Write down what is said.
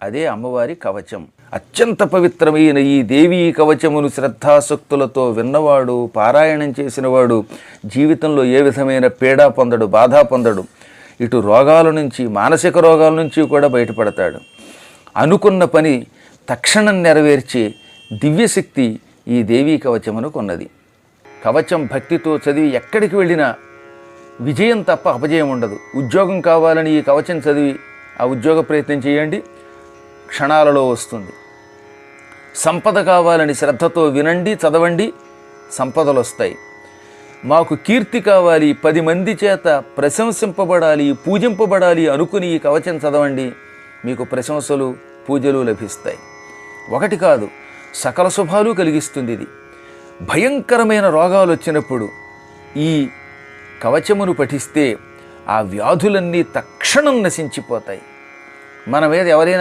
అదే అమ్మవారి కవచం. అత్యంత పవిత్రమైన ఈ దేవీ కవచమును శ్రద్ధాసక్తులతో విన్నవాడు, పారాయణం చేసినవాడు జీవితంలో ఏ విధమైన పీడా పొందడు, బాధ పొందడు. ఇటు రోగాల నుంచి, మానసిక రోగాల నుంచి కూడా బయటపడతాడు. అనుకున్న పని తక్షణం నెరవేర్చే దివ్యశక్తి ఈ దేవీ కవచమునకు ఉన్నది. కవచం భక్తితో చదివి ఎక్కడికి వెళ్ళినా విజయం తప్ప అపజయం ఉండదు. ఉద్యోగం కావాలని ఈ కవచం చదివి ఆ ఉద్యోగ ప్రయత్నం చేయండి, క్షణాలలో వస్తుంది. సంపద కావాలని శ్రద్ధతో వినండి, చదవండి, సంపదలు వస్తాయి. మాకు కీర్తి కావాలి, 10 మంది చేత ప్రశంసింపబడాలి, పూజింపబడాలి అనుకుని ఈ కవచం చదవండి, మీకు ప్రశంసలు, పూజలు లభిస్తాయి. ఒకటి కాదు, సకల శుభాలు కలిగిస్తుంది ఇది. భయంకరమైన రోగాలు వచ్చినప్పుడు ఈ కవచమును పఠిస్తే ఆ వ్యాధులన్నీ తక్షణం నశించిపోతాయి. మన మీద ఎవరైనా